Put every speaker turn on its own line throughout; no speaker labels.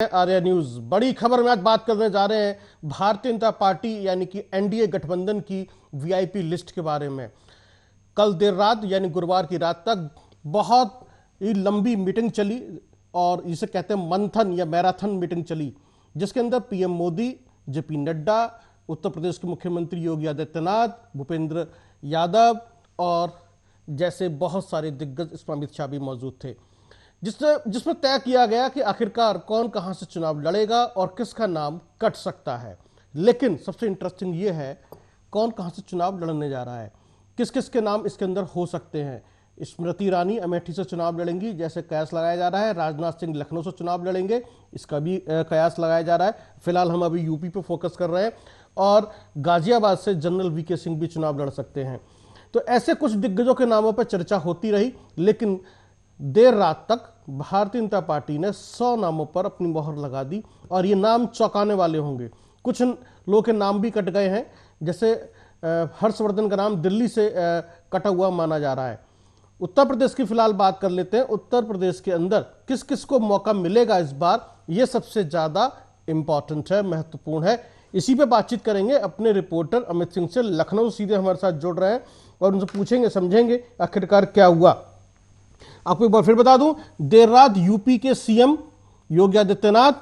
Arya news बड़ी खबर में आज बात करने जा रहे हैं भारतीय जनता पार्टी यानी कि एनडीए गठबंधन की वीआईपी लिस्ट के बारे में। कल देर रात यानी गुरुवार की रात तक बहुत ही लंबी मीटिंग चली और इसे कहते हैं मंथन या मैराथन मीटिंग चली, जिसके अंदर पीएम मोदी, जेपी नड्डा, उत्तर प्रदेश के मुख्यमंत्री योगी आदित्यनाथ, भूपेंद्र यादव और जैसे बहुत सारे दिग्गज इसमें अमित शाह भी मौजूद थे, जिसमें तय किया गया कि आखिरकार कौन कहां से चुनाव लड़ेगा और किसका नाम कट सकता है। लेकिन सबसे इंटरेस्टिंग यह है कौन कहां से चुनाव लड़ने जा रहा है, किस किस के नाम इसके अंदर हो सकते हैं। स्मृति ईरानी अमेठी से चुनाव लड़ेंगी जैसे कयास लगाया जा रहा है, राजनाथ सिंह लखनऊ से चुनाव लड़ेंगे, इसका भी कयास लगाया जा रहा है। फिलहाल हम अभी यूपी पे फोकस कर रहे हैं और गाजियाबाद से जनरल वीके सिंह भी चुनाव लड़ सकते हैं। तो ऐसे कुछ दिग्गजों के नामों पर चर्चा होती रही, लेकिन देर रात तक भारतीय जनता पार्टी ने 100 नामों पर अपनी मोहर लगा दी और ये नाम चौंकाने वाले होंगे। कुछ लोगों के नाम भी कट गए हैं, जैसे हर्षवर्धन का नाम दिल्ली से कटा हुआ माना जा रहा है। उत्तर प्रदेश की फिलहाल बात कर लेते हैं। उत्तर प्रदेश के अंदर किस किस को मौका मिलेगा इस बार, ये सबसे ज्यादा इंपॉर्टेंट है, महत्वपूर्ण है। इसी पे बातचीत करेंगे अपने रिपोर्टर अमित सिंह से। लखनऊ सीधे हमारे साथ जुड़ रहे हैं और उनसे पूछेंगे, समझेंगे आखिरकार क्या हुआ। आपको एक बार फिर बता दूं, देर रात यूपी के सीएम योगी आदित्यनाथ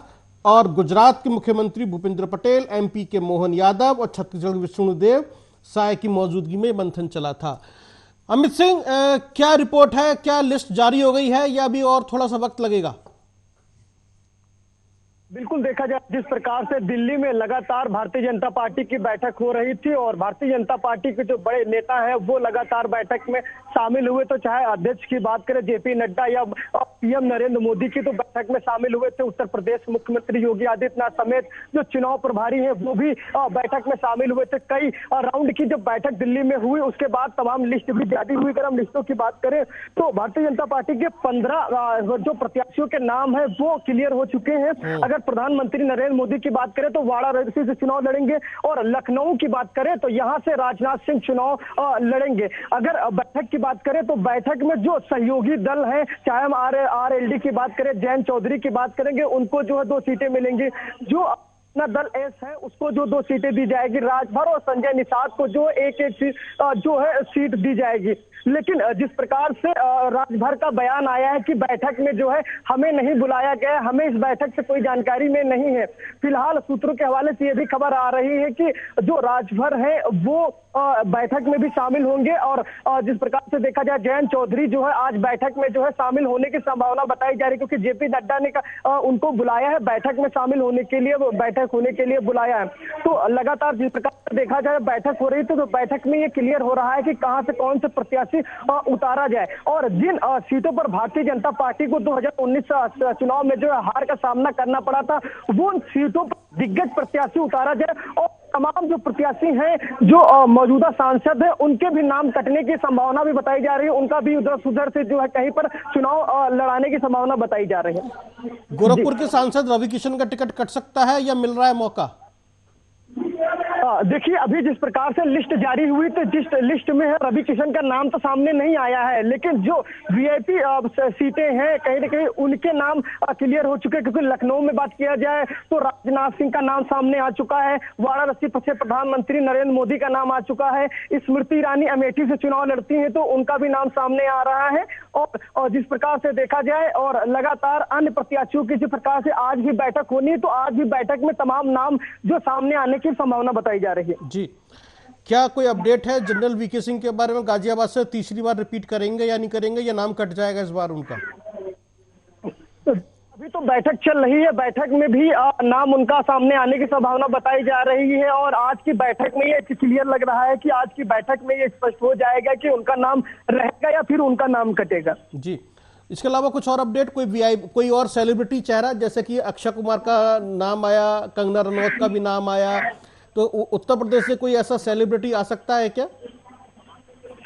और गुजरात के मुख्यमंत्री भूपेंद्र पटेल, एमपी के मोहन यादव और छत्तीसगढ़ के विष्णुदेव साय की मौजूदगी में मंथन चला था। अमित सिंह, क्या रिपोर्ट है, क्या लिस्ट जारी हो गई है या अभी और थोड़ा सा वक्त लगेगा?
बिल्कुल, देखा जाए जिस प्रकार से दिल्ली में लगातार भारतीय जनता पार्टी की बैठक हो रही थी और भारतीय जनता पार्टी के जो बड़े नेता हैं वो लगातार बैठक में शामिल हुए, तो चाहे अध्यक्ष की बात करें जेपी नड्डा या पीएम नरेंद्र मोदी की, तो बैठक में शामिल हुए थे। उत्तर प्रदेश मुख्यमंत्री योगी आदित्यनाथ समेत जो चुनाव प्रभारी हैं वो भी बैठक में शामिल हुए थे। कई राउंड की जब बैठक दिल्ली में हुई उसके बाद तमाम लिस्ट भी जारी हुई। अगर हम लिस्टों की बात करें तो भारतीय जनता पार्टी के 15 जो प्रत्याशियों के नाम है वो क्लियर हो चुके हैं। अगर प्रधानमंत्री नरेंद्र मोदी की बात करें तो वाराणसी से चुनाव लड़ेंगे और लखनऊ की बात करें तो यहां से राजनाथ सिंह चुनाव लड़ेंगे। अगर बैठक की बात करें तो बैठक में जो सहयोगी दल हैं, चाहे हम आरएलडी की बात करें, जयंत चौधरी की बात करेंगे, उनको जो है 2 सीटें मिलेंगी। जो अपना दल एस है उसको जो 2 सीटें दी जाएगी, राजभर और संजय निषाद को जो एक जो है सीट दी जाएगी। लेकिन जिस प्रकार से राजभर का बयान आया है कि बैठक में जो है हमें नहीं बुलाया गया, हमें इस बैठक से कोई जानकारी में नहीं है। फिलहाल सूत्रों के हवाले से यह भी खबर आ रही है कि जो राजभर है वो बैठक में भी शामिल होंगे और जिस प्रकार से देखा जाए जयंत चौधरी जो है आज बैठक में जो है शामिल होने की संभावना बताई जा रही है, क्योंकि जेपी नड्डा ने उनको बुलाया है बैठक में शामिल होने के लिए, वो बैठक होने के लिए बुलाया है। तो लगातार जिस प्रकार से देखा जाए बैठक हो रही थी तो बैठक में ये क्लियर हो रहा है कि कहां से कौन से प्रत्याशी उतारा जाए और जिन सीटों पर भारतीय जनता पार्टी को 2019 चुनाव में जो हार का सामना करना पड़ा था वो उन सीटों पर दिग्गज प्रत्याशी उतारा जाए और तमाम जो प्रत्याशी हैं जो मौजूदा सांसद हैं उनके भी नाम कटने की संभावना भी बताई जा रही है, उनका भी उधर से जो है कहीं पर चुनाव लड़ाने की संभावना बताई जा रही है।
गोरखपुर के सांसद रवि किशन का टिकट कट सकता है या मिल रहा है मौका?
देखिए, अभी जिस प्रकार से लिस्ट जारी हुई तो जिस लिस्ट में है रवि किशन का नाम तो सामने नहीं आया है, लेकिन जो वीआईपी सीटें हैं कहीं ना कहीं उनके नाम क्लियर हो चुके हैं। क्योंकि लखनऊ में बात किया जाए तो राजनाथ सिंह का नाम सामने आ चुका है, वाराणसी से प्रधानमंत्री नरेंद्र मोदी का नाम आ चुका है, स्मृति ईरानी अमेठी से चुनाव लड़ती है तो उनका भी नाम सामने आ रहा है। और जिस प्रकार से देखा जाए और लगातार अन्य प्रत्याशियों की जिस प्रकार से आज भी बैठक होनी है तो आज भी बैठक में तमाम नाम जो सामने आने की संभावना बताई जा रही है।
जी, क्या कोई अपडेट है जनरल वीके सिंह के बारे में? गाजियाबाद से तीसरी बार रिपीट करेंगे या नहीं करेंगे, या नाम कट जाएगा इस बार उनका?
अभी तो बैठक चल रही है, बैठक में भी नाम उनका सामने आने की संभावना बताई जा रही है और आज की बैठक में ये क्लियर लग रहा है कि आज की बैठक में ये स्पष्ट हो जाएगा कि उनका नाम रहेगा या फिर उनका नाम कटेगा।
जी, इसके अलावा कुछ और अपडेट, कोई और सेलिब्रिटी चेहरा, जैसे कि अक्षय कुमार का नाम आया, कंगना रनौत का भी नाम आया, तो उत्तर प्रदेश से कोई ऐसा सेलिब्रिटी आ सकता है क्या?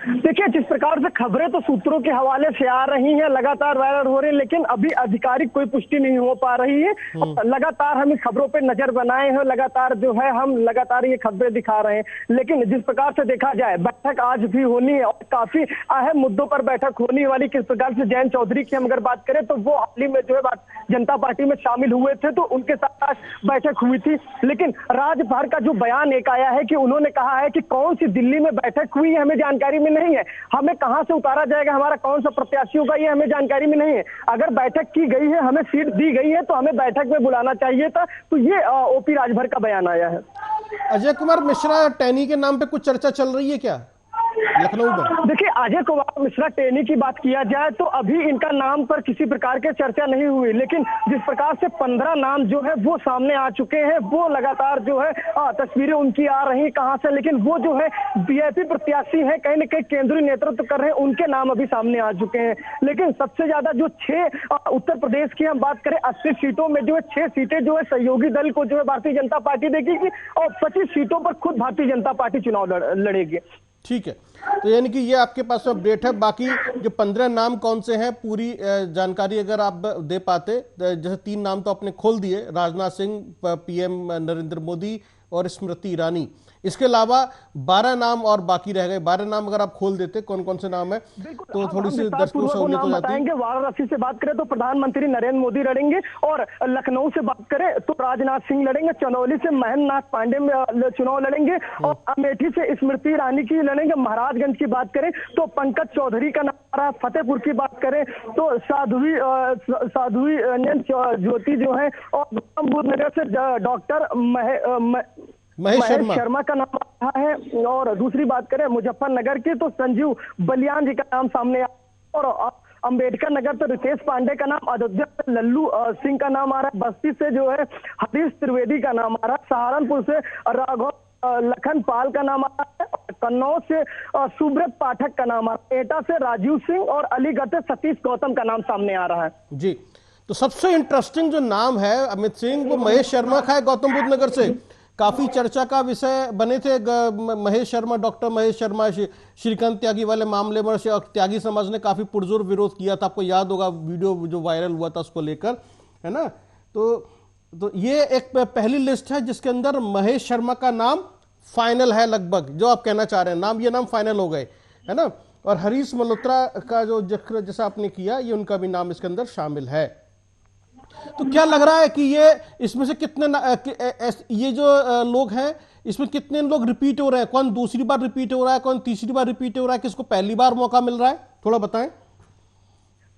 देखिए, जिस प्रकार से खबरें तो सूत्रों के हवाले से आ रही हैं, लगातार वायरल हो रही हैं, लेकिन अभी आधिकारिक कोई पुष्टि नहीं हो पा रही है। और लगातार हम इस खबरों पे नजर बनाए हैं, लगातार जो है हम लगातार ये खबरें दिखा रहे हैं। लेकिन जिस प्रकार से देखा जाए, बैठक आज भी होनी है और काफी अहम मुद्दों पर बैठक होने वाली। किस प्रकार से जयंत चौधरी की हम अगर बात करें तो वो हाल ही में जो है जनता पार्टी में शामिल हुए थे, तो उनके साथ आज बैठक हुई थी। लेकिन राजभर का जो बयान एक आया है कि उन्होंने कहा है कि कौन सी दिल्ली में बैठक हुई है हमें जानकारी में नहीं है, हमें कहां से उतारा जाएगा, हमारा कौन सा प्रत्याशी होगा, ये हमें जानकारी में नहीं है। अगर बैठक की गई है, हमें सीट दी गई है, तो हमें बैठक में बुलाना चाहिए था। तो ये ओपी राजभर का बयान आया है।
अजय कुमार मिश्रा टैनी के नाम पे कुछ चर्चा चल रही है क्या लखनऊ में?
देखिए, अजय कुमार मिश्रा टेनी की बात किया जाए तो अभी इनका नाम पर किसी प्रकार की चर्चा नहीं हुई, लेकिन जिस प्रकार से 15 नाम जो है वो सामने आ चुके हैं, वो लगातार जो है तस्वीरें उनकी आ रही कहां से, लेकिन वो जो है वीआईपी प्रत्याशी हैं, कहीं न कहीं केंद्रीय नेतृत्व कर रहे हैं, उनके नाम अभी सामने आ चुके हैं। लेकिन सबसे ज्यादा जो 6 उत्तर प्रदेश की हम बात करें, 80 सीटों में जो है 6 सीटें जो है सहयोगी दल को जो है भारतीय जनता पार्टी देगी और 25 सीटों पर खुद भारतीय जनता पार्टी चुनाव लड़ेगी।
ठीक है, तो यानी कि ये आपके पास अपडेट है। बाकी जो 15 नाम कौन से हैं, पूरी जानकारी अगर आप दे पाते, जैसे 3 नाम तो आपने खोल दिए, राजनाथ सिंह, पीएम नरेंद्र मोदी और स्मृति ईरानी, इसके अलावा 12 नाम और बाकी रह गए। 12 नाम अगर आप खोल देते कौन कौन से नाम है तो थोड़ी सी दर्शकों को सहूलियत हो जाती।
वाराणसी से बात करें तो प्रधानमंत्री नरेंद्र मोदी लड़ेंगे, और लखनऊ से बात करें तो राजनाथ सिंह लड़ेंगे, चंदौली से महेंद्र नाथ पांडे में चुनाव लड़ेंगे, और अमेठी से स्मृति ईरानी की लड़ेंगे। महाराजगंज की बात करें तो पंकज चौधरी का नाम आ रहा है। फतेहपुर की बात करें तो साध्वी रंजन ज्योति जो है, और गौतम बुद्ध नगर से डॉक्टर महेश शर्मा का नाम आ रहा है। और दूसरी बात करें मुजफ्फरनगर की तो संजीव बलियान जी का नाम सामने आ रहा है, और अंबेडकर नगर तो रितेश पांडे का नाम, अयोध्या से लल्लू सिंह का नाम आ रहा है, बस्ती से जो है हरीश त्रिवेदी का नाम आ रहा है, सहारनपुर से राघव लखन पाल का नाम आ रहा है, कन्नौज से सुब्रत पाठक का नाम आ रहा है, एटा से राजीव सिंह और अलीगढ़ से सतीश गौतम का नाम सामने आ रहा है।
जी, तो सबसे इंटरेस्टिंग जो नाम है अमित सिंह, वो महेश शर्मा का है, गौतम बुद्ध नगर से। काफी चर्चा का विषय बने थे महेश शर्मा, डॉक्टर महेश शर्मा, श्रीकांत त्यागी वाले मामले में त्यागी समाज ने काफी पुरजोर विरोध किया था, आपको याद होगा वीडियो जो वायरल हुआ था उसको लेकर, है ना। तो ये एक पहली लिस्ट है जिसके अंदर महेश शर्मा का नाम फाइनल है लगभग, जो आप कहना चाह रहे हैं नाम, ये नाम फाइनल हो गए, है ना। और हरीश मल्होत्रा का जो जिक्र जैसा आपने किया, ये उनका भी नाम इसके अंदर शामिल है। तो क्या लग रहा है कि ये इसमें से कितने ये जो लोग हैं, इसमें कितने लोग रिपीट हो रहे हैं? कौन दूसरी बार रिपीट हो रहा है, कौन तीसरी बार रिपीट हो रहा है, किसको पहली बार मौका मिल रहा है, थोड़ा बताएं।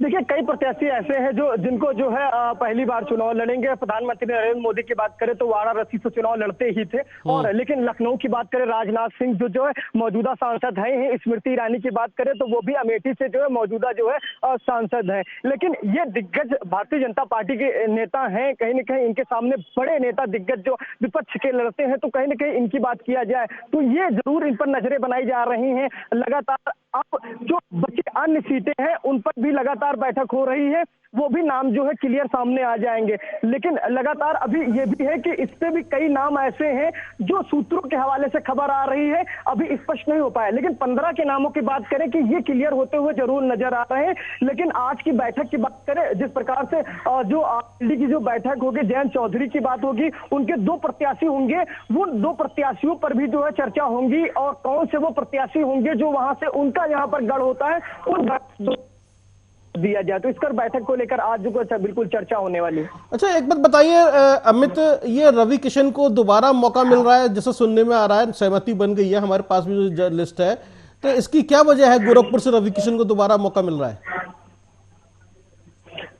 देखिए, कई प्रत्याशी ऐसे हैं जिनको जो है पहली बार चुनाव लड़ेंगे। प्रधानमंत्री नरेंद्र मोदी की बात करें तो वाराणसी से चुनाव लड़ते ही थे, और लेकिन लखनऊ की बात करें राजनाथ सिंह जो है मौजूदा सांसद हैं। स्मृति ईरानी की बात करें तो वो भी अमेठी से जो है मौजूदा जो है सांसद हैं। लेकिन ये दिग्गज भारतीय जनता पार्टी के नेता हैं, कहीं न कहीं इनके सामने बड़े नेता दिग्गज जो विपक्ष के लड़ते हैं, तो कहीं न कहीं इनकी बात किया जाए तो ये जरूर इन पर नजरें बनाई जा रही हैं। लगातार अब जो बची अन्य सीटें हैं उन पर भी लगातार बैठक हो रही है, वो भी नाम जो है क्लियर सामने आ जाएंगे। लेकिन लगातार अभी ये भी है कि इस पे भी कई नाम ऐसे हैं जो सूत्रों के हवाले से खबर आ रही है, अभी स्पष्ट नहीं हो पाया। लेकिन 15 के नामों की बात करें कि ये क्लियर होते हुए जरूर नजर आ रहे हैं। लेकिन आज की बैठक की बात करें, जिस प्रकार से जो दिल्ली की जो बैठक होगी, जयंत चौधरी की बात होगी, उनके 2 प्रत्याशी होंगे, वो 2 प्रत्याशियों पर भी जो है चर्चा होंगी, और कौन से वो प्रत्याशी होंगे जो वहां से उनका यहाँ पर गढ़ होता है, उन दिया जाए। तो इस पर बैठक को लेकर आज जो बिल्कुल चर्चा होने वाली है।
अच्छा, एक बात बताइए अमित, ये रवि किशन को दोबारा मौका मिल रहा है जैसा सुनने में आ रहा है, सहमति बन गई है, हमारे पास भी जो लिस्ट है, तो इसकी क्या वजह है गोरखपुर से रवि किशन को दोबारा मौका मिल रहा है?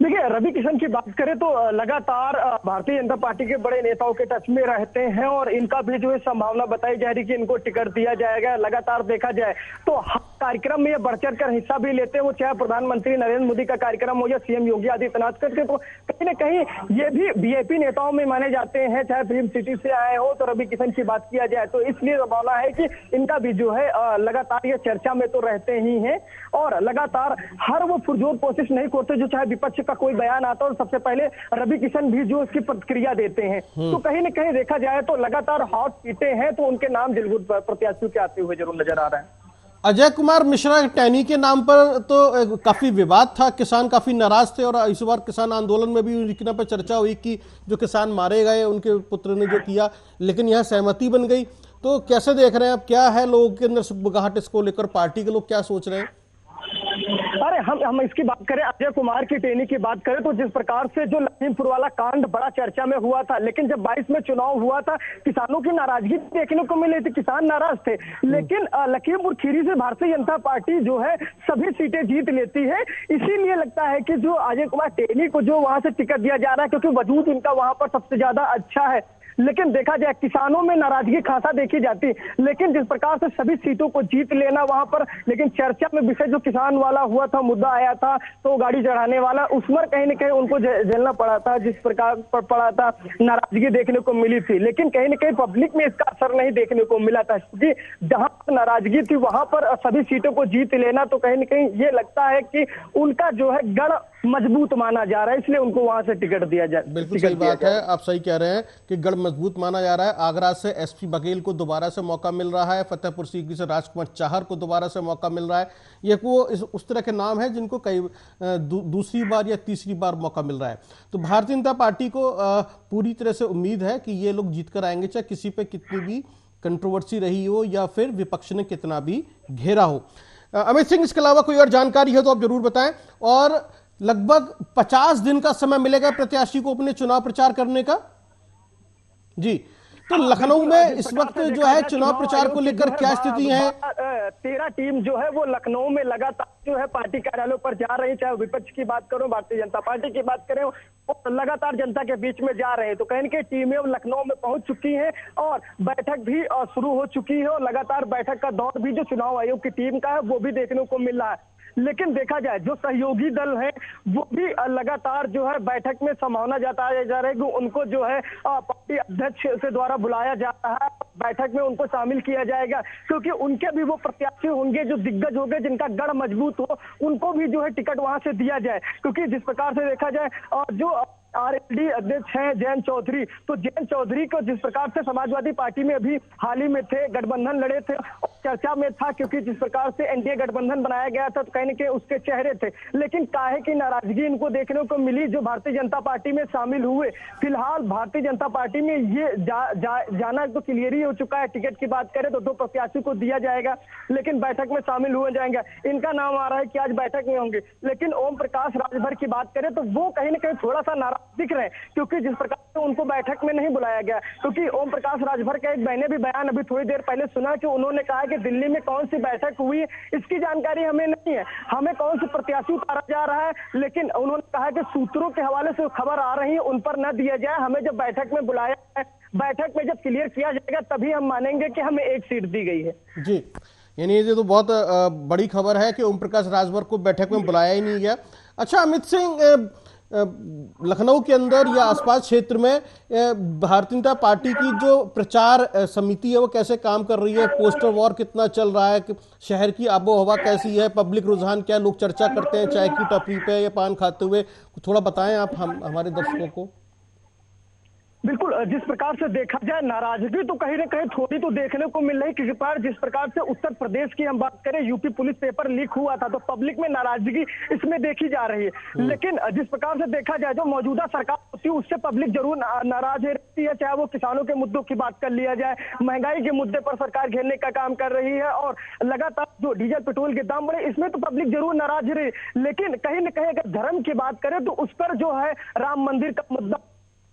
देखिए, रवि किशन की बात करें तो लगातार भारतीय जनता पार्टी के बड़े नेताओं के टच में रहते हैं, और इनका भी जो है संभावना बताई जा रही कि इनको टिकट दिया जाएगा। लगातार देखा जाए तो कार्यक्रम में ये बढ़ चढ़ कर हिस्सा भी लेते हैं, वो चाहे प्रधानमंत्री नरेंद्र मोदी का कार्यक्रम हो या सीएम योगी आदित्यनाथ का, तो कहीं ना कहीं ये भी वीआईपी नेताओं में माने जाते हैं। चाहे फिल्म सिटी से आए हो तो रवि किशन की बात किया जाए तो इसलिए संभावना है कि इनका भी जो है लगातार ये चर्चा में तो रहते ही हैं, और लगातार हर वो पुरजोर कोशिश नहीं करते जो चाहे विपक्ष का कोई बयान आता है सबसे पहले रवि किशन भी जो उसकी प्रतिक्रिया देते हैं। तो कहीं न कहीं देखा जाए तो लगातार हॉट सीटें हैं, तो उनके नाम दिलगुद प्रत्याशियों के आते हुए जरूर नजर आ रहे हैं।
अजय कुमार मिश्रा टैनी के नाम पर तो काफी विवाद था, किसान काफी नाराज थे और इस बार किसान आंदोलन में भी उनकी नाम पर चर्चा हुई कि जो किसान मारे गए उनके पुत्र ने जो किया, लेकिन यह सहमति बन गई। तो कैसे देख रहे हैं आप, क्या है लोगों के अंदर सुगबुगाहट इसको लेकर, पार्टी के लोग क्या सोच रहे हैं?
अरे हम इसकी बात करें, अजय कुमार की टेनी की बात करें तो जिस प्रकार से जो लखीमपुर वाला कांड बड़ा चर्चा में हुआ था, लेकिन जब 22 में चुनाव हुआ था किसानों की नाराजगी देखने को मिली थी, किसान नाराज थे। लेकिन लखीमपुर खीरी से भारतीय जनता पार्टी जो है सभी सीटें जीत लेती है। इसीलिए लगता है कि जो अजय कुमार टेनी को जो वहां से टिकट दिया जा रहा है, क्योंकि वजूद इनका वहां पर सबसे ज्यादा अच्छा है। लेकिन देखा जाए किसानों में नाराजगी खासा देखी जाती, लेकिन जिस प्रकार से सभी सीटों को जीत लेना वहां पर, लेकिन चर्चा में विषय जो किसान वाला हुआ था, मुद्दा आया था तो गाड़ी चढ़ाने वाला, उसमें कहीं न कहीं उनको झेलना पड़ा था, जिस प्रकार पर पड़ा था नाराजगी देखने को मिली थी। लेकिन कहीं न कहीं पब्लिक में इसका असर नहीं देखने को मिला था, क्योंकि जहां नाराजगी थी वहां पर सभी सीटों को जीत लेना, तो कहीं न कहीं ये लगता है कि उनका जो है गढ़ मजबूत माना जा रहा है, इसलिए उनको वहां से टिकट दिया जाए।
बिल्कुल सही बात है, आप सही कह रहे हैं कि गढ़ मजबूत माना जा रहा है। आगरा से एसपी बघेल को दोबारा से मौका मिल रहा है, फतेहपुर सीकरी से राजकुमार चाहर को दोबारा से मौका मिल रहा है। ये वो उस तरह के नाम है जिनको कई दूसरी बार या तीसरी बार मौका मिल रहा है। तो भारतीय जनता पार्टी को पूरी तरह से उम्मीद है कि ये लोग जीत कर आएंगे, चाहे किसी पे कितनी भी कंट्रोवर्सी रही हो या फिर विपक्ष ने कितना भी घेरा हो। अमित सिंह, इसके अलावा कोई और जानकारी है तो आप जरूर बताएं। और लगभग 50 दिन का समय मिलेगा प्रत्याशी को अपने चुनाव प्रचार करने का। जी, तो लखनऊ में इस वक्त जो है चुनाव प्रचार को लेकर क्या स्थिति है?
13 टीम जो है वो लखनऊ में लगातार जो है पार्टी कार्यालयों पर जा रही, चाहे विपक्ष की बात करो, भारतीय जनता पार्टी की बात करें, वो लगातार जनता के बीच में जा रहे हैं। तो कहीं कि टीमें लखनऊ में पहुंच चुकी हैं और बैठक भी शुरू हो चुकी है, और लगातार बैठक का दौर भी जो चुनाव आयोग की टीम का है वो भी देखने को मिल रहा है। लेकिन देखा जाए जो सहयोगी दल है वो भी लगातार जो है बैठक में संभावना जताया जा रहा है कि उनको जो है पार्टी अध्यक्ष से द्वारा बुलाया जा रहा है, बैठक में उनको शामिल किया जाएगा, क्योंकि उनके भी वो प्रत्याशी होंगे जो दिग्गज होंगे, जिनका गढ़ मजबूत हो, उनको भी जो है टिकट वहां से दिया जाए। क्योंकि जिस प्रकार से देखा जाए जो आरएलडी अध्यक्ष हैं जयंत चौधरी, तो जयंत चौधरी को जिस प्रकार से समाजवादी पार्टी में अभी हाल ही में थे, गठबंधन लड़े थे, चर्चा में था, क्योंकि जिस प्रकार से एनडीए गठबंधन बनाया गया था तो कहीं न कहीं उसके चेहरे थे। लेकिन काहे की नाराजगी इनको देखने को मिली जो भारतीय जनता पार्टी में शामिल हुए। फिलहाल भारतीय जनता पार्टी में ये जाना तो क्लियर ही हो चुका है। टिकट की बात करें तो 2 प्रत्याशी को दिया जाएगा, लेकिन बैठक में शामिल हुए जाएंगे। इनका नाम आ रहा है कि आज बैठक में होंगे। लेकिन ओम प्रकाश राजभर की बात करें तो वो कहीं न कहीं थोड़ा सा नाराज दिख रहे हैं, क्योंकि जिस प्रकार से उनको बैठक में नहीं बुलाया गया। क्योंकि ओम प्रकाश राजभर का एक मैंने भी बयान अभी थोड़ी देर पहले सुना कि उन्होंने कहा कि दिल्ली में कौन सी बैठक हुई है इसकी जानकारी हमें नहीं है, हमें कौन से प्रत्याशी उतारा जा रहा है, लेकिन उन्होंने कहा कि सूत्रों के हवाले से खबर आ रही है उन पर न दिया जाए, हमें जब बैठक में बुलाया है, बैठक में जब क्लियर किया जाएगा तभी हम मानेंगे कि हमें एक सीट दी गई है।
जी, यानी ये तो बहुत बड़ी खबर है कि ओम प्रकाश राजभर को बैठक में बुलाया ही नहीं गया। अच्छा अमित सिंह, लखनऊ के अंदर या आसपास क्षेत्र में भारतीय जनता पार्टी की जो प्रचार समिति है वो कैसे काम कर रही है? पोस्टर वॉर कितना चल रहा है? शहर की आबो हवा कैसी है? पब्लिक रुझान क्या? लोग चर्चा करते हैं चाय की टपरी पे या पान खाते हुए? थोड़ा बताएं आप हमारे दर्शकों को।
बिल्कुल, जिस प्रकार से देखा जाए नाराजगी तो कहीं न कहीं थोड़ी तो देखने को मिल रही, क्योंकि जिस प्रकार से उत्तर प्रदेश की हम बात करें, यूपी पुलिस पेपर लीक हुआ था तो पब्लिक में नाराजगी इसमें देखी जा रही है। लेकिन जिस प्रकार से देखा जाए जो मौजूदा सरकार होती है उससे पब्लिक जरूर नाराज रहती है, चाहे वो किसानों के मुद्दों की बात कर लिया जाए, महंगाई के मुद्दे पर सरकार घेरने का काम कर रही है, और लगातार जो डीजल पेट्रोल के दाम बढ़े इसमें तो पब्लिक जरूर नाराज रही। लेकिन कहीं न कहीं अगर धर्म की बात करें तो उस पर जो है राम मंदिर का मुद्दा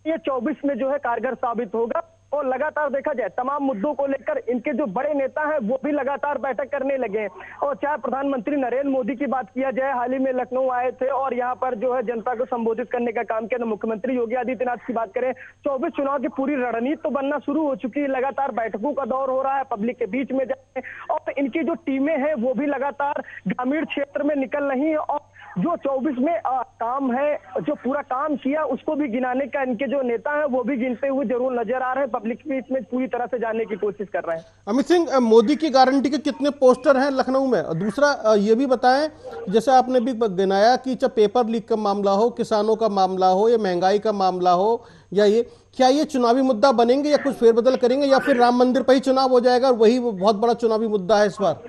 ये 24 में जो है कारगर साबित होगा। और लगातार देखा जाए तमाम मुद्दों को लेकर इनके जो बड़े नेता हैं वो भी लगातार बैठक करने लगे हैं। और चाहे प्रधानमंत्री नरेंद्र मोदी की बात किया जाए, हाल ही में लखनऊ आए थे और यहाँ पर जो है जनता को संबोधित करने का काम किया। तो मुख्यमंत्री योगी आदित्यनाथ की बात करें, 24 चुनाव की पूरी रणनीति तो बनना शुरू हो चुकी है, लगातार बैठकों का दौर हो रहा है, पब्लिक के बीच में जाए, और इनकी जो टीमें हैं वो भी लगातार ग्रामीण क्षेत्र में निकल रही है, और जो 24 में काम है, जो पूरा काम किया उसको भी गिनाने का इनके जो नेता हैं वो भी गिनते हुए जरूर नजर आ रहे हैं, पब्लिक भी इसमें पूरी तरह से जाने की कोशिश कर रहे हैं।
अमित सिंह, मोदी की गारंटी के कितने पोस्टर हैं लखनऊ में? और दूसरा ये भी बताएं, जैसे आपने भी गिनाया कि चाहे पेपर लीक का मामला हो, किसानों का मामला हो या महंगाई का मामला हो, या ये क्या ये चुनावी मुद्दा बनेंगे या कुछ फेरबदल करेंगे, या फिर राम मंदिर पर ही चुनाव हो जाएगा और वही बहुत बड़ा चुनावी मुद्दा है इस बार?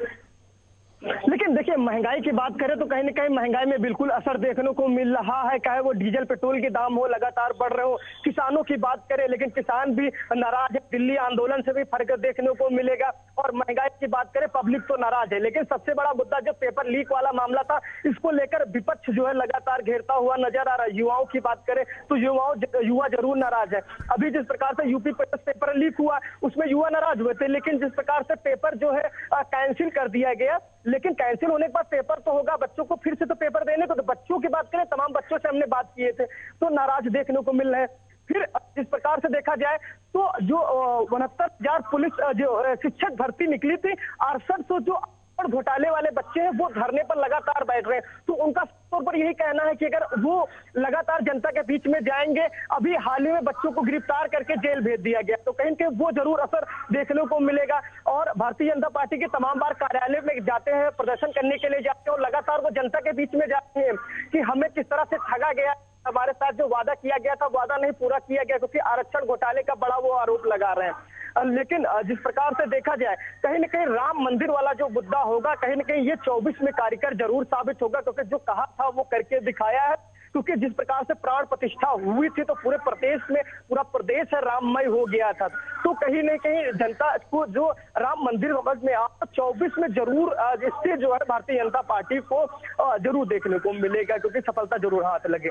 लेकिन देखिए, महंगाई की बात करें तो कहीं ना कहीं महंगाई में बिल्कुल असर देखने को मिल रहा है, चाहे वो डीजल पेट्रोल के दाम हो लगातार बढ़ रहे हो। किसानों की बात करें, लेकिन किसान भी नाराज है, दिल्ली आंदोलन से भी फर्क देखने को मिलेगा। और महंगाई की बात करें, पब्लिक तो नाराज है। लेकिन सबसे बड़ा मुद्दा जो पेपर लीक वाला मामला था, इसको लेकर विपक्ष जो है लगातार घेरता हुआ नजर आ रहा है। युवाओं की बात करें तो युवा जरूर नाराज है। अभी जिस प्रकार से यूपी पेपर लीक हुआ, उसमें युवा नाराज हुए थे, लेकिन जिस प्रकार से पेपर जो है कैंसिल कर दिया गया, लेकिन कैंसिल होने के बाद पेपर तो होगा, बच्चों को फिर से तो पेपर देने को। तो बच्चों की बात करें, तमाम बच्चों से हमने बात किए थे, तो नाराज देखने को मिल रहे हैं। फिर जिस प्रकार से देखा जाए तो जो 69,000 पुलिस जो शिक्षक भर्ती निकली थी, 6800 जो घोटाले वाले बच्चे हैं वो धरने पर लगातार बैठ रहे हैं। तो उनका तौर पर यही कहना है कि अगर वो लगातार जनता के बीच में जाएंगे, अभी हाल ही में बच्चों को गिरफ्तार करके जेल भेज दिया गया, तो कहीं के वो जरूर असर देखने को मिलेगा। और भारतीय जनता पार्टी के तमाम बार कार्यालय में जाते हैं, प्रदर्शन करने के लिए जाते हैं, और लगातार वो जनता के बीच में जाते हैं कि हमें किस तरह से ठगा गया, हमारे साथ जो वादा किया गया था वादा नहीं पूरा किया गया, क्योंकि आरक्षण घोटाले का बड़ा वो आरोप लगा रहे हैं। लेकिन जिस प्रकार से देखा जाए, कहीं ना कहीं राम मंदिर वाला जो मुद्दा होगा, कहीं ना कहीं ये 24 में कारगर जरूर साबित होगा, क्योंकि जो कहा था वो करके दिखाया है। क्योंकि जिस प्रकार से प्राण प्रतिष्ठा हुई थी, तो पूरे प्रदेश में पूरा प्रदेश है राममय हो गया था। तो कहीं न कहीं जनता को जो राम मंदिर समझ में आ, 24 में जरूर इससे जो है भारतीय जनता पार्टी को जरूर देखने को मिलेगा, क्योंकि सफलता जरूर हाथ लगे।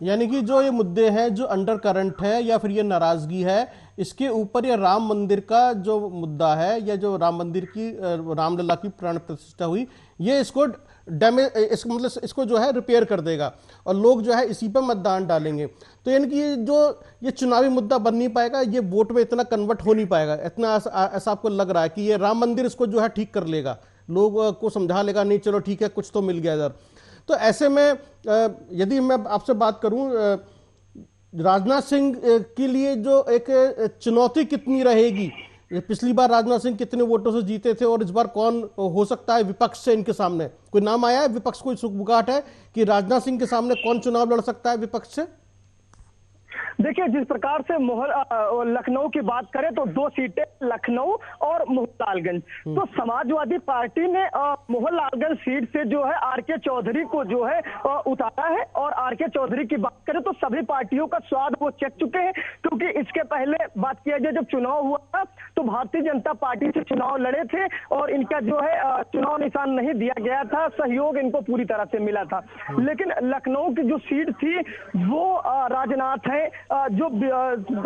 यानी कि जो ये मुद्दे हैं, जो अंडर करंट है या फिर ये नाराजगी है, इसके ऊपर ये राम मंदिर का जो मुद्दा है, या जो राम मंदिर की रामलला की प्राण प्रतिष्ठा हुई, ये इसको डैमेज, मतलब इसको जो है रिपेयर कर देगा, और लोग जो है इसी पर मतदान डालेंगे। तो यानी कि ये चुनावी मुद्दा बन नहीं पाएगा, ये वोट में इतना कन्वर्ट हो नहीं पाएगा, इतना ऐसा आपको लग रहा है कि ये राम मंदिर इसको जो है ठीक कर लेगा, लोग को समझा लेगा, नहीं चलो ठीक है कुछ तो मिल गया इधर। तो ऐसे में यदि मैं आपसे बात करूं, राजनाथ सिंह के लिए जो एक चुनौती कितनी रहेगी? पिछली बार राजनाथ सिंह कितने वोटों से जीते थे, और इस बार कौन हो सकता है विपक्ष से इनके सामने? कोई नाम आया है विपक्ष, कोई सुगबुगाहट है कि राजनाथ सिंह के सामने कौन चुनाव लड़ सकता है विपक्ष से?
देखिए, जिस प्रकार से लखनऊ की बात करें तो 2 सीटें लखनऊ और मोहनलालगंज। तो समाजवादी पार्टी ने मोहनलालगंज सीट से जो है आरके चौधरी को जो है उतारा है। और आरके चौधरी की बात करें तो सभी पार्टियों का स्वाद वो चख चुके हैं, क्योंकि इसके पहले बात किया जाए, जब चुनाव हुआ था तो भारतीय जनता पार्टी से चुनाव लड़े थे, और इनका जो है चुनाव निशान नहीं दिया गया था, सहयोग इनको पूरी तरह से मिला था। लेकिन लखनऊ की जो सीट थी वो राजनाथ है, जो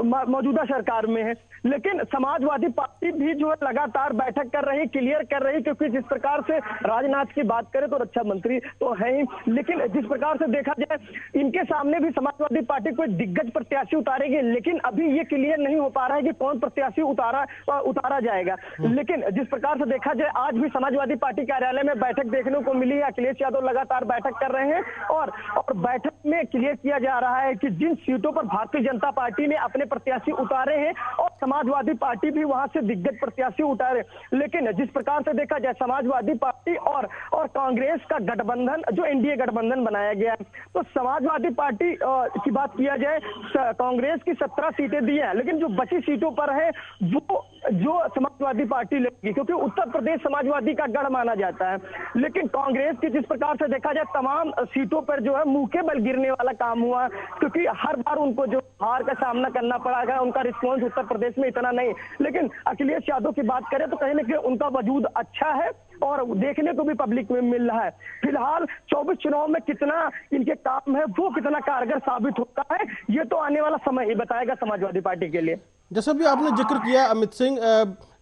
मौजूदा सरकार में है। लेकिन समाजवादी पार्टी भी जो है लगातार बैठक कर रही, क्लियर कर रही, क्योंकि जिस प्रकार से राजनाथ की बात करें तो रक्षा मंत्री तो है ही, लेकिन जिस प्रकार से देखा जाए इनके सामने भी समाजवादी पार्टी कोई दिग्गज प्रत्याशी उतारेगी, लेकिन अभी ये क्लियर नहीं हो पा रहा है कि कौन प्रत्याशी उतारा जाएगा। लेकिन जिस प्रकार से देखा जाए, आज भी समाजवादी पार्टी कार्यालय में बैठक देखने को मिली है। अखिलेश यादव लगातार बैठक कर रहे हैं, और बैठक में क्लियर किया जा रहा है कि जिन सीटों पर भारतीय जनता पार्टी ने अपने प्रत्याशी उतारे हैं, और समाजवादी पार्टी भी वहां से दिग्गज प्रत्याशी उतारे। लेकिन जिस प्रकार से देखा जाए, समाजवादी पार्टी और कांग्रेस का गठबंधन, जो एनडीए गठबंधन बनाया गया है, तो समाजवादी पार्टी की बात किया जाए, कांग्रेस की 17 सीटें दी है, लेकिन जो बची सीटों पर है वो जो समाजवादी पार्टी लेगी, क्योंकि उत्तर प्रदेश समाजवादी का गढ़ माना जाता है। लेकिन कांग्रेस की जिस प्रकार से देखा जाए, तमाम सीटों पर जो है मुंह के बल गिरने वाला काम हुआ, क्योंकि हर बार उनको जो हार का सामना करना पड़ा है, उनका रिस्पॉन्स उत्तर प्रदेश में इतना नहीं। लेकिन अखिलेश यादव की बात करें तो कहीं ना कहीं उनका वजूद अच्छा है, और देखने को भी पब्लिक में मिल रहा है। फिलहाल 24 चुनाव में कितना इनके काम है, वो कितना कारगर साबित होता है, ये तो आने वाला समय ही बताएगा समाजवादी पार्टी के लिए।
जैसा भी आपने जिक्र किया अमित सिंह,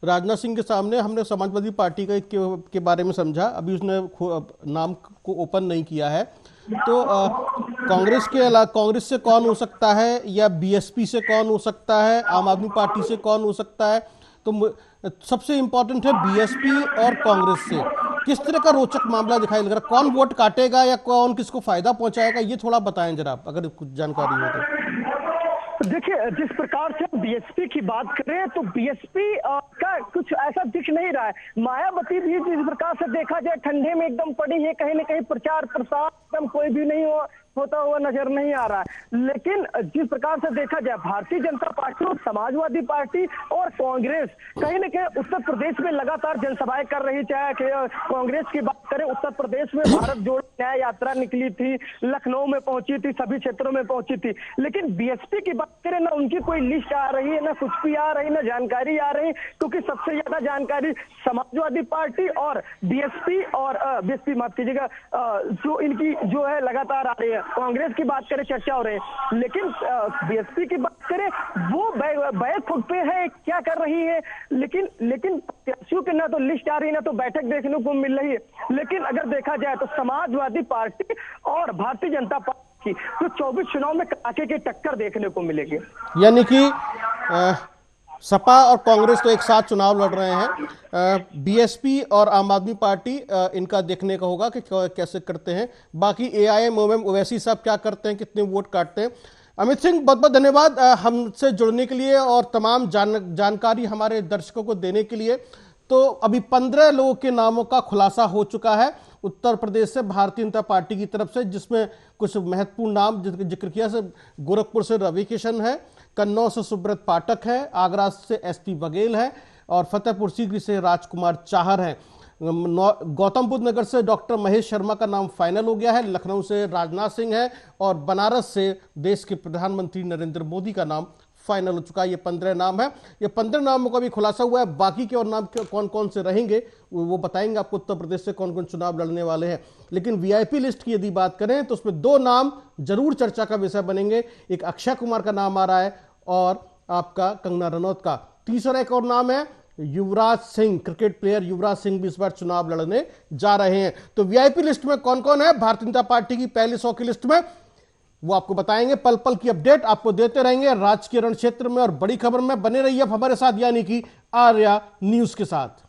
राजनाथ सिंह के सामने हमने समाजवादी पार्टी के बारे में समझा, अभी उसने नाम को ओपन नहीं किया है। तो कांग्रेस के अलावा कांग्रेस से कौन हो सकता है, या बीएसपी से कौन हो सकता है, आम आदमी पार्टी से कौन हो सकता है? तो सबसे इंपॉर्टेंट है बीएसपी और कांग्रेस से किस तरह का रोचक मामला दिखाई लग रहा है, कौन वोट काटेगा या कौन किसको फायदा पहुंचाएगा, ये थोड़ा बताएं जरा, अगर कुछ जानकारी हो तो।
देखिए, जिस प्रकार से बीएसपी की बात करें तो बीएसपी का कुछ ऐसा दिख नहीं रहा है। मायावती भी जिस प्रकार से देखा जाए ठंडे में एकदम पड़ी है, कहीं ना कहीं प्रचार प्रसार एकदम कोई भी नहीं हो, होता हुआ नजर नहीं आ रहा है। लेकिन जिस प्रकार से देखा जाए भारतीय जनता पार्टी और समाजवादी पार्टी और कांग्रेस कहीं न कहीं उत्तर प्रदेश में लगातार जनसभाएं कर रही, चाहे कांग्रेस की बात करें उत्तर प्रदेश में भारत जोड़ो न्याय यात्रा निकली थी, लखनऊ में पहुंची थी, सभी क्षेत्रों में पहुंची थी। लेकिन बीएसपी की बात करें ना उनकी कोई लिस्ट आ रही है, ना कुछ भी आ रही, ना जानकारी आ रही, क्योंकि सबसे ज्यादा जानकारी समाजवादी पार्टी और बीएसपी और बीएसपी माफ कीजिएगा जो इनकी जो है लगातार आ रही है। कांग्रेस की बात करें चर्चा हो रही है, लेकिन बीएसपी की बात करें वो बैक फुट पे है, क्या कर रही है। लेकिन प्रत्याशियों की ना तो लिस्ट आ रही है, ना तो बैठक देखने को मिल रही है। लेकिन अगर देखा जाए तो समाजवादी पार्टी और भारतीय जनता पार्टी की तो 24 चुनाव में कड़ाके की टक्कर देखने को मिलेगी।
यानी कि सपा और कांग्रेस तो एक साथ चुनाव लड़ रहे हैं, बीएसपी और आम आदमी पार्टी इनका देखने का होगा कि कैसे करते हैं। बाकी एआईएम ओवैसी साहब क्या करते हैं, कितने वोट काटते हैं। अमित सिंह, बहुत बहुत धन्यवाद हमसे जुड़ने के लिए और तमाम जानकारी हमारे दर्शकों को देने के लिए। तो अभी 15 लोगों के नामों का खुलासा हो चुका है उत्तर प्रदेश से भारतीय जनता पार्टी की तरफ से, जिसमें कुछ महत्वपूर्ण नाम जिक्र किया से गोरखपुर से रवि किशन है, कन्नौज से सुब्रत पाठक है, आगरा से एसटी बघेल है और फतेहपुर सीकरी से राजकुमार चाहर है। गौतम बुद्ध नगर से डॉक्टर महेश शर्मा का नाम फाइनल हो गया है, लखनऊ से राजनाथ सिंह है और बनारस से देश के प्रधानमंत्री नरेंद्र मोदी का नाम फाइनल हो चुका है। ये 15 नाम है, ये 15 नामों का भी खुलासा हुआ है। बाकी के और नाम कौन कौन से रहेंगे वो बताएंगे आपको, उत्तर प्रदेश से कौन कौन चुनाव लड़ने वाले हैं। लेकिन वीआईपी लिस्ट की यदि बात करें तो उसमें 2 नाम जरूर चर्चा का विषय बनेंगे। एक अक्षय कुमार का नाम आ रहा है और आपका कंगना रनौत का। तीसरा एक और नाम है युवराज सिंह, क्रिकेट प्लेयर युवराज सिंह भी इस बार चुनाव लड़ने जा रहे हैं। तो वीआईपी लिस्ट में कौन कौन है भारतीय जनता पार्टी की पहली 100 की लिस्ट में, वो आपको बताएंगे। पल पल की अपडेट आपको देते रहेंगे राजकीय रण क्षेत्र में और बड़ी खबर में। बने रहिए अब हमारे साथ, यानी कि आर्या न्यूज के साथ।